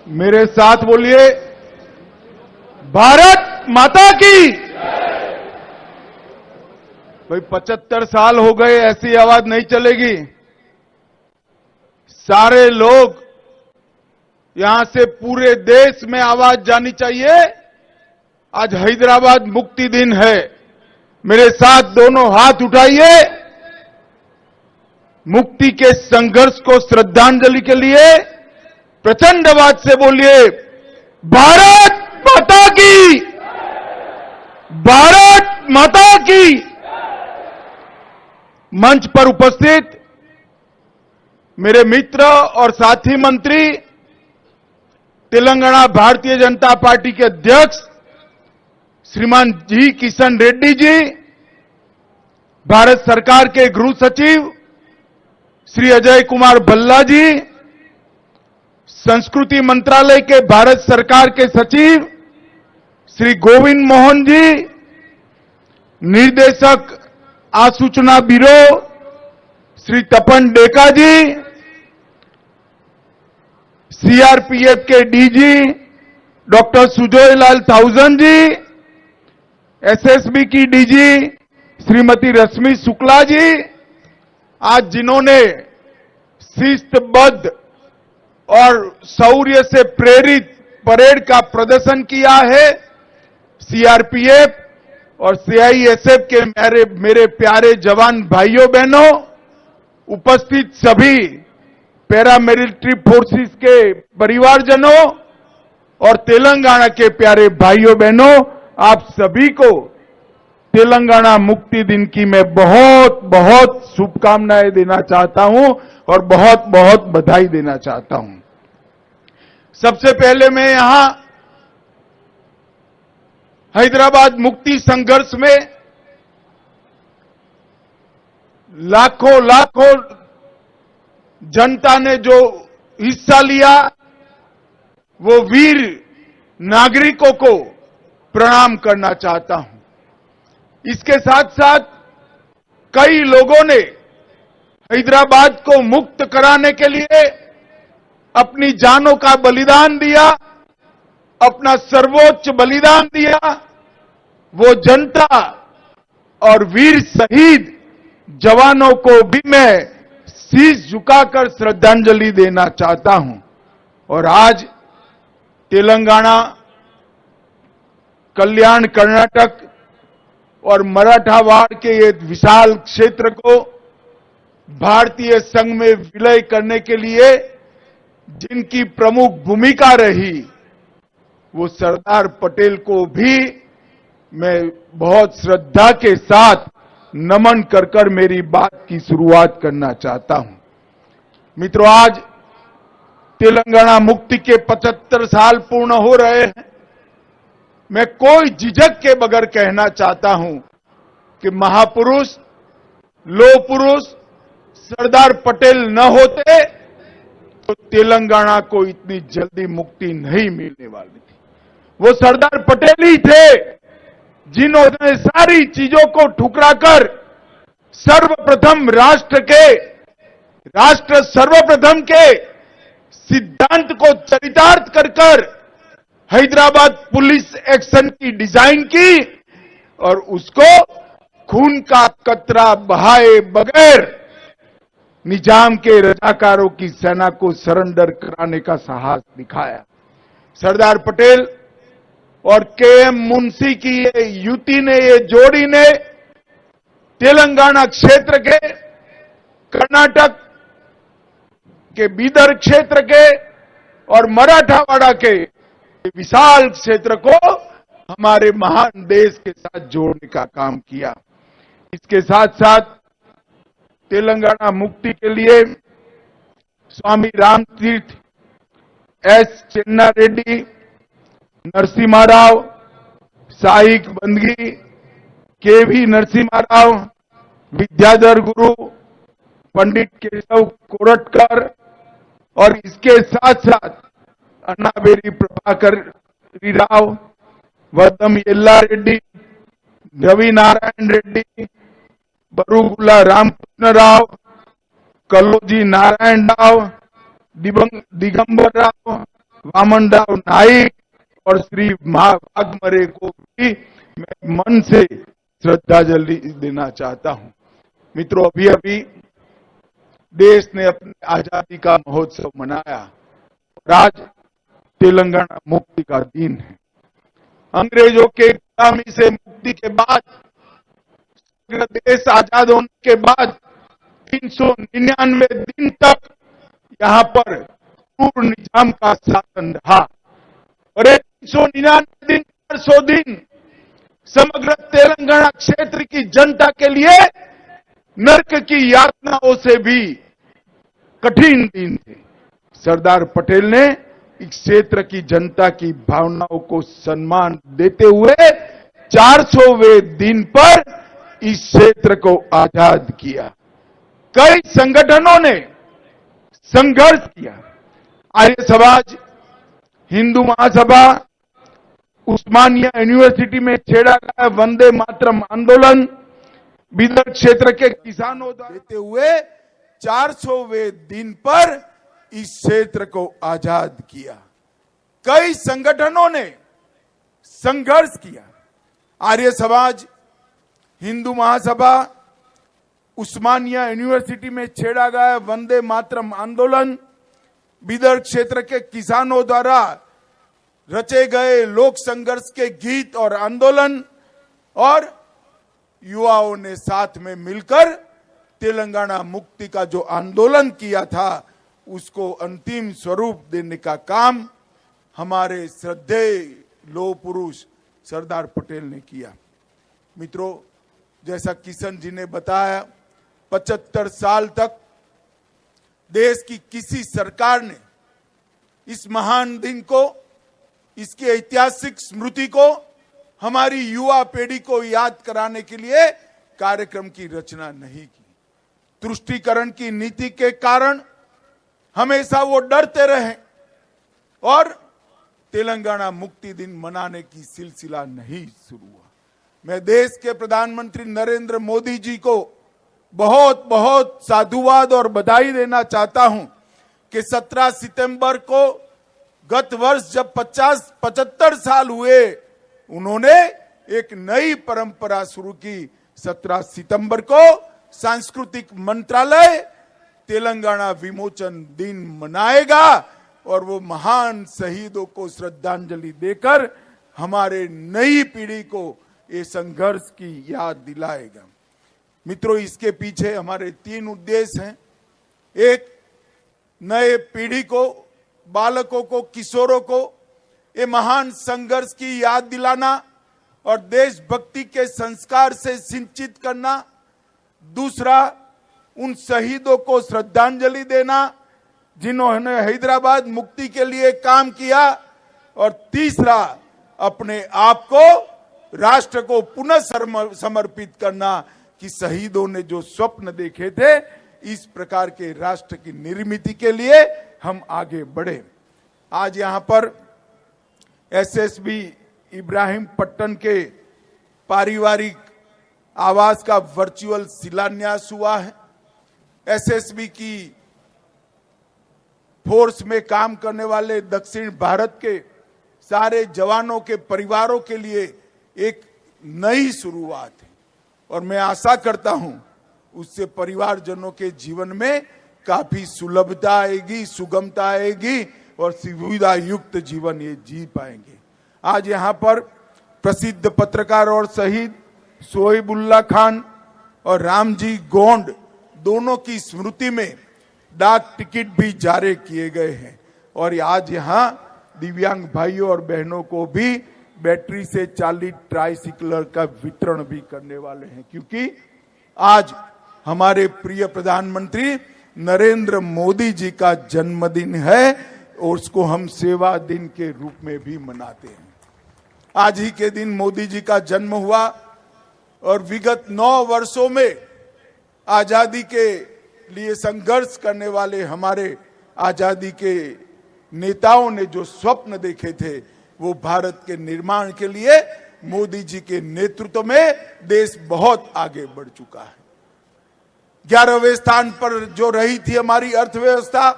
मेरे साथ बोलिए, भारत माता की। भाई 75 साल हो गए, ऐसी आवाज नहीं चलेगी। सारे लोग यहां से पूरे देश में आवाज जानी चाहिए। आज हैदराबाद मुक्ति दिन है। मेरे साथ दोनों हाथ उठाइए। मुक्ति के संघर्ष को श्रद्धांजलि के लिए प्रचंड आवाज से बोलिए, भारत माता की, भारत माता की। मंच पर उपस्थित मेरे मित्र और साथी मंत्री, तेलंगाना भारतीय जनता पार्टी के अध्यक्ष श्रीमान जी किशन रेड्डी जी, भारत सरकार के गृह सचिव श्री अजय कुमार भल्ला जी, संस्कृति मंत्रालय के भारत सरकार के सचिव श्री गोविंद मोहन जी, निर्देशक आसूचना ब्यूरो श्री तपन डेका जी, सीआरपीएफ के डीजी डॉक्टर सुजोय लाल थाउजन जी, एसएसबी की डीजी श्रीमती रश्मि शुक्ला जी, आज जिन्होंने शिस्तबद्ध और शौर्य से प्रेरित परेड का प्रदर्शन किया है, सीआरपीएफ और सीआईएसएफ के मेरे प्यारे जवान भाइयों बहनों, उपस्थित सभी पैरामिलिट्री फोर्सेस के परिवारजनों और तेलंगाना के प्यारे भाइयों बहनों, आप सभी को तेलंगाना मुक्ति दिन की मैं बहुत बहुत शुभकामनाएं देना चाहता हूं और बहुत बहुत बधाई देना चाहता हूं। सबसे पहले मैं यहां हैदराबाद मुक्ति संघर्ष में लाखों लाखों जनता ने जो हिस्सा लिया, वो वीर नागरिकों को प्रणाम करना चाहता हूं। इसके साथ साथ कई लोगों ने हैदराबाद को मुक्त कराने के लिए अपनी जानों का बलिदान दिया, अपना सर्वोच्च बलिदान दिया। वो जनता और वीर शहीद जवानों को भी मैं शीश झुकाकर श्रद्धांजलि देना चाहता हूं। और आज तेलंगाना, कल्याण कर्नाटक और मराठावाड़ के ये विशाल क्षेत्र को भारतीय संघ में विलय करने के लिए जिनकी प्रमुख भूमिका रही, वो सरदार पटेल को भी मैं बहुत श्रद्धा के साथ नमन कर मेरी बात की शुरुआत करना चाहता हूं। मित्रों, आज तेलंगाना मुक्ति के 75 साल पूर्ण हो रहे हैं। मैं कोई झिझक के बगैर कहना चाहता हूं कि महापुरुष, लोह पुरुष सरदार पटेल न होते तो तेलंगाना को इतनी जल्दी मुक्ति नहीं मिलने वाली थी। वो सरदार पटेल ही थे जिन्होंने सारी चीजों को ठुकराकर सर्वप्रथम राष्ट्र सर्वप्रथम के सिद्धांत को चरितार्थ कर हैदराबाद पुलिस एक्शन की डिजाइन की और उसको खून का कतरा बहाए बगैर निजाम के रजाकारों की सेना को सरेंडर कराने का साहस दिखाया। सरदार पटेल और केएम मुंशी की ये युति ने, ये जोड़ी ने तेलंगाना क्षेत्र के, कर्नाटक के बीदर क्षेत्र के और मराठावाड़ा के विशाल क्षेत्र को हमारे महान देश के साथ जोड़ने का काम किया। इसके साथ साथ तेलंगाना मुक्ति के लिए स्वामी रामतीर्थ, एस चेन्ना रेड्डी, नरसिम्हा राव, साईक बंदगी, केवी नरसिम्हा राव, विद्याधर गुरु, पंडित केशव कोरटकर और इसके साथ साथ अन्नाबेरी प्रभाकर राव, वर्दम येल्ला रेड्डी, रवि नारायण रेड्डी, बरुगुला रामकृष्ण राव, कल्लोजी नारायण राव, दिगंबर राव, वामनराव नाईक और श्री वाघमरे को भी मैं मन से श्रद्धांजलि देना चाहता हूं। मित्रों, अभी अभी देश ने अपनी आजादी का महोत्सव मनाया और आज तेलंगाना मुक्ति का दिन है। अंग्रेजों के गुलामी से मुक्ति के बाद, देश आजाद होने के बाद 399 दिन तक यहां पर क्रूर निजाम का शासन रहा और 399 दिन, 400 दिन समग्र तेलंगाना क्षेत्र की जनता के लिए नरक की यातनाओं से भी कठिन दिन थे। सरदार पटेल ने इस क्षेत्र की जनता की भावनाओं को सम्मान देते हुए 400वें दिन पर इस क्षेत्र को आजाद किया। कई संगठनों ने संघर्ष किया। आर्य समाज, हिंदू महासभा, उस्मानिया यूनिवर्सिटी में छेड़ा गया वंदे मातरम आंदोलन, बीदर क्षेत्र के किसानों द्वारा देते हुए 400वें दिन पर इस क्षेत्र को आजाद किया। कई संगठनों ने संघर्ष किया। आर्य समाज, हिंदू महासभा, उस्मानिया यूनिवर्सिटी में छेड़ा गया वंदे मातरम आंदोलन, बीदर क्षेत्र के किसानों द्वारा रचे गए लोक संघर्ष के गीत और आंदोलन और युवाओं ने साथ में मिलकर तेलंगाना मुक्ति का जो आंदोलन किया था उसको अंतिम स्वरूप देने का काम हमारे श्रद्धेय लौह पुरुष सरदार पटेल ने किया। मित्रों, जैसा किशन जी ने बताया, 75 साल तक देश की किसी सरकार ने इस महान दिन को, इसकी ऐतिहासिक स्मृति को हमारी युवा पीढ़ी को याद कराने के लिए कार्यक्रम की रचना नहीं की। तुष्टीकरण की नीति के कारण हमेशा वो डरते रहे और तेलंगाना मुक्ति दिन मनाने की सिलसिला नहीं शुरू हुआ। मैं देश के प्रधानमंत्री नरेंद्र मोदी जी को बहुत बहुत साधुवाद और बधाई देना चाहता हूं कि 17 सितंबर को गत वर्ष जब 75 साल हुए, उन्होंने एक नई परंपरा शुरू की। 17 सितंबर को सांस्कृतिक मंत्रालय तेलंगाना विमोचन दिन मनाएगा और वो महान शहीदों को श्रद्धांजलि देकर हमारे नई पीढ़ी को ये संघर्ष की याद दिलाएगा। मित्रों, इसके पीछे हमारे 3 उद्देश्य हैं। एक, नए पीढ़ी को, बालकों को, किशोरों को ये महान संघर्ष की याद दिलाना और देशभक्ति के संस्कार से सिंचित करना। दूसरा, उन शहीदों को श्रद्धांजलि देना जिन्होंने हैदराबाद मुक्ति के लिए काम किया। और तीसरा, अपने आप को राष्ट्र को पुनः समर्पित करना कि शहीदों ने जो स्वप्न देखे थे, इस प्रकार के राष्ट्र की निर्मित के लिए हम आगे बढ़े। आज यहां पर एसएसबी इब्राहिम पट्टन के पारिवारिक आवास का वर्चुअल शिलान्यास हुआ है। एसएसबी की फोर्स में काम करने वाले दक्षिण भारत के सारे जवानों के परिवारों के लिए एक नई शुरुआत है और मैं आशा करता हूं उससे परिवारजनों के जीवन में काफी सुलभता आएगी, सुगमता आएगी और सुविधा युक्त जीवन ये जी पाएंगे। आज यहां पर प्रसिद्ध पत्रकार और शहीद सोहिबुल्ला खान और रामजी गोंड दोनों की स्मृति में डाक टिकट भी जारी किए गए हैं और आज यहां दिव्यांग भाइयों और बहनों को भी बैटरी से चालित ट्राइसिकल का वितरण भी करने वाले हैं, क्योंकि आज हमारे प्रिय प्रधानमंत्री नरेंद्र मोदी जी का जन्मदिन है और उसको हम सेवा दिन के रूप में भी मनाते हैं। आज ही के दिन मोदी जी का जन्म हुआ और विगत 9 वर्षों में आजादी के लिए संघर्ष करने वाले हमारे आजादी के नेताओं ने जो स्वप्न देखे थे, वो भारत के निर्माण के लिए मोदी जी के नेतृत्व में देश बहुत आगे बढ़ चुका है। 11वें स्थान पर जो रही थी हमारी अर्थव्यवस्था,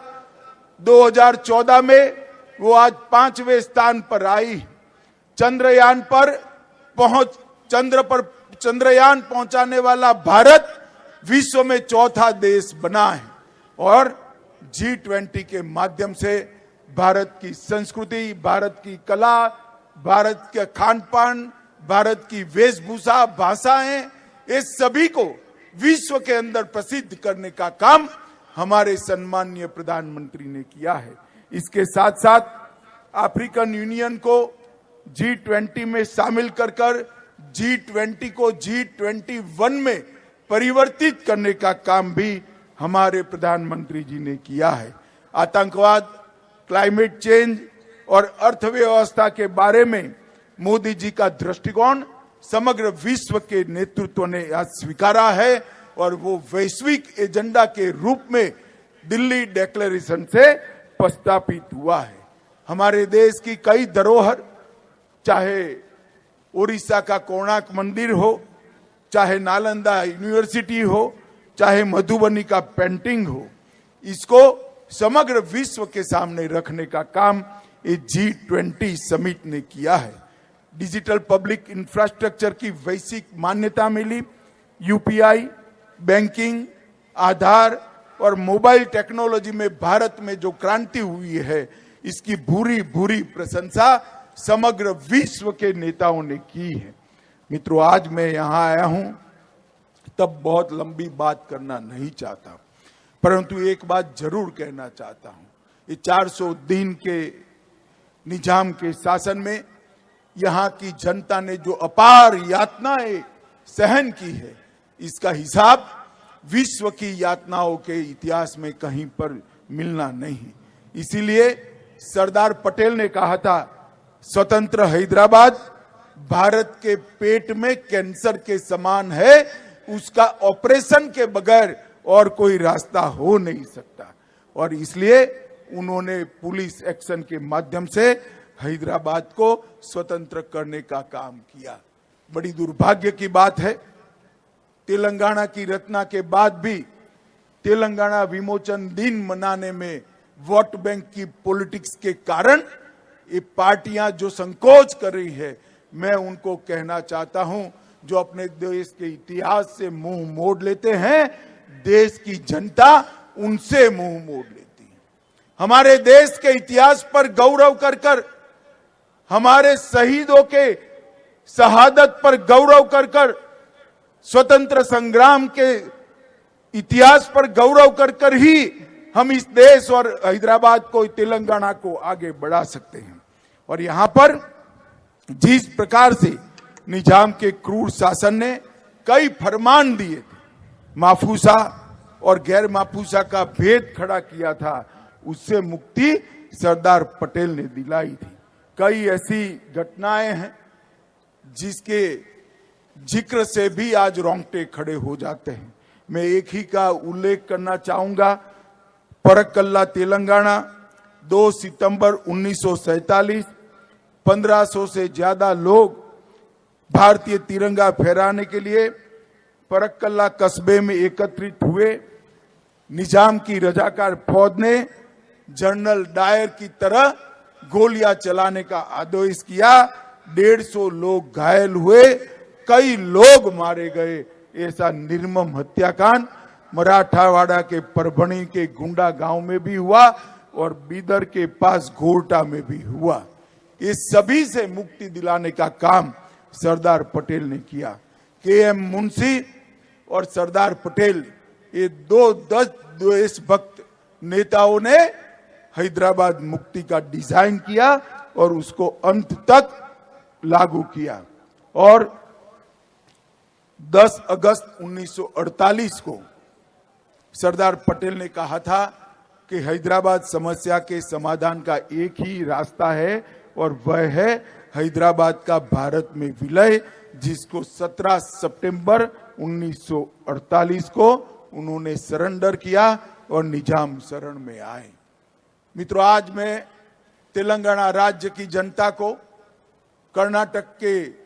2014 में वो आज 5वें स्थान पर आई। चंद्रयान पहुंचाने वाला भारत विश्व में चौथा देश बना है और G20 के माध्यम से भारत की संस्कृति, भारत की कला, भारत के खान पान, भारत की वेशभूषा, भाषाएं, ये सभी को विश्व के अंदर प्रसिद्ध करने का काम हमारे सम्माननीय प्रधानमंत्री ने किया है। इसके साथ साथ अफ्रीकन यूनियन को G20 में शामिल कर G20 को G21 में परिवर्तित करने का काम भी हमारे प्रधानमंत्री जी ने किया है। आतंकवाद, क्लाइमेट चेंज और अर्थव्यवस्था के बारे में मोदी जी का दृष्टिकोण समग्र विश्व के नेतृत्व ने आज स्वीकारा है और वो वैश्विक एजेंडा के रूप में दिल्ली डिक्लेरेशन से प्रस्तापित हुआ है। हमारे देश की कई धरोहर, चाहे उड़ीसा का कोणार्क मंदिर हो, चाहे नालंदा यूनिवर्सिटी हो, चाहे मधुबनी का पेंटिंग हो, इसको समग्र विश्व के सामने रखने का काम ये G20 समिट ने किया है। डिजिटल पब्लिक इंफ्रास्ट्रक्चर की वैश्विक मान्यता मिली। यूपीआई, बैंकिंग, आधार और मोबाइल टेक्नोलॉजी में भारत में जो क्रांति हुई है, इसकी भूरी भूरी प्रशंसा समग्र विश्व के नेताओं ने की है। मित्रों, आज मैं यहां आया हूं तब बहुत लंबी बात करना नहीं चाहता, परंतु एक बात जरूर कहना चाहता हूं। ये 400 दिन के निजाम के शासन में यहां की जनता ने जो अपार यातनाएं सहन की है, इसका हिसाब विश्व की यातनाओं के इतिहास में कहीं पर मिलना नहीं। इसीलिए सरदार पटेल ने कहा था, स्वतंत्र हैदराबाद भारत के पेट में कैंसर के समान है, उसका ऑपरेशन के बगैर और कोई रास्ता हो नहीं सकता। और इसलिए उन्होंने पुलिस एक्शन के माध्यम से हैदराबाद को स्वतंत्र करने का काम किया। बड़ी दुर्भाग्य की बात है, तेलंगाना की रचना के बाद भी तेलंगाना विमोचन दिन मनाने में वोट बैंक की पॉलिटिक्स के कारण ये पार्टियां जो संकोच कर रही है, मैं उनको कहना चाहता हूं, जो अपने देश के इतिहास से मुंह मोड़ लेते हैं, देश की जनता उनसे मुंह मोड़ लेती है। हमारे देश के इतिहास पर गौरव कर हमारे शहीदों के शहादत पर गौरव कर स्वतंत्र संग्राम के इतिहास पर गौरव कर ही हम इस देश और हैदराबाद को, तेलंगाना को आगे बढ़ा सकते हैं। और यहां पर जिस प्रकार से निजाम के क्रूर शासन ने कई फरमान दिए थे, माफूसा और गैर माफूसा का भेद खड़ा किया था, उससे मुक्ति सरदार पटेल ने दिलाई थी। कई ऐसी घटनाएं हैं जिसके जिक्र से भी आज रोंगटे खड़े हो जाते हैं। मैं एक ही का उल्लेख करना चाहूंगा। परक्कल्ला तेलंगाना 2 सितंबर 1947, 1500 से ज्यादा लोग भारतीय तिरंगा फहराने के लिए परक्कल्ला कस्बे में एकत्रित हुए। निजाम की रजाकार फौज ने जनरल डायर की तरह गोलियां चलाने का आदेश किया। 150 लोग घायल हुए, कई लोग मारे गए। ऐसा निर्मम हत्याकांड मराठावाड़ा के परभणी के गुंडा गांव में भी हुआ और बीदर के पास घोरटा में भी हुआ। इस सभी से मुक्ति दिलाने का काम सरदार पटेल ने किया। KM मुंशी और सरदार पटेल, ये 2 देशभक्त नेताओं ने हैदराबाद मुक्ति का डिजाइन किया और उसको अंत तक लागू किया। और 10 अगस्त 1948 को सरदार पटेल ने कहा था कि हैदराबाद समस्या के समाधान का एक ही रास्ता है और वह है हैदराबाद का भारत में विलय, जिसको 17 सितंबर 1948 को उन्होंने सरेंडर किया और निजाम शरण में आए। मित्रों, आज मैं तेलंगाना राज्य की जनता को, कर्नाटक के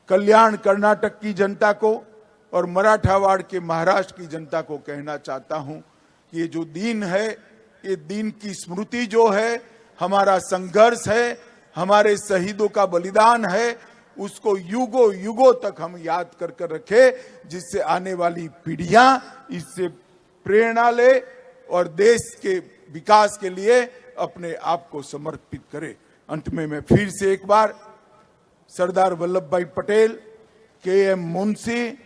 कल्याण कर्नाटक की जनता को और मराठावाड़ के महाराष्ट्र की जनता को कहना चाहता हूं कि ये जो दिन है, ये दिन की स्मृति जो है, हमारा संघर्ष है, हमारे शहीदों का बलिदान है, उसको युगों युगों तक हम याद कर कर रखें, जिससे आने वाली पीढ़ियां इससे प्रेरणा ले और देश के विकास के लिए अपने आप को समर्पित करे। अंत में मैं फिर से एक बार सरदार वल्लभ भाई पटेल, के.एम. मुंशी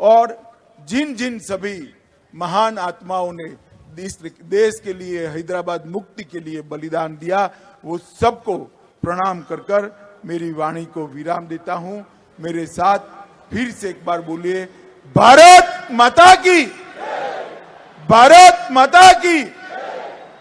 और जिन जिन सभी महान आत्माओं ने देश के लिए, हैदराबाद मुक्ति के लिए बलिदान दिया, वो सबको प्रणाम कर कर मेरी वाणी को विराम देता हूं। मेरे साथ फिर से एक बार बोलिए, भारत माता की, भारत माता की।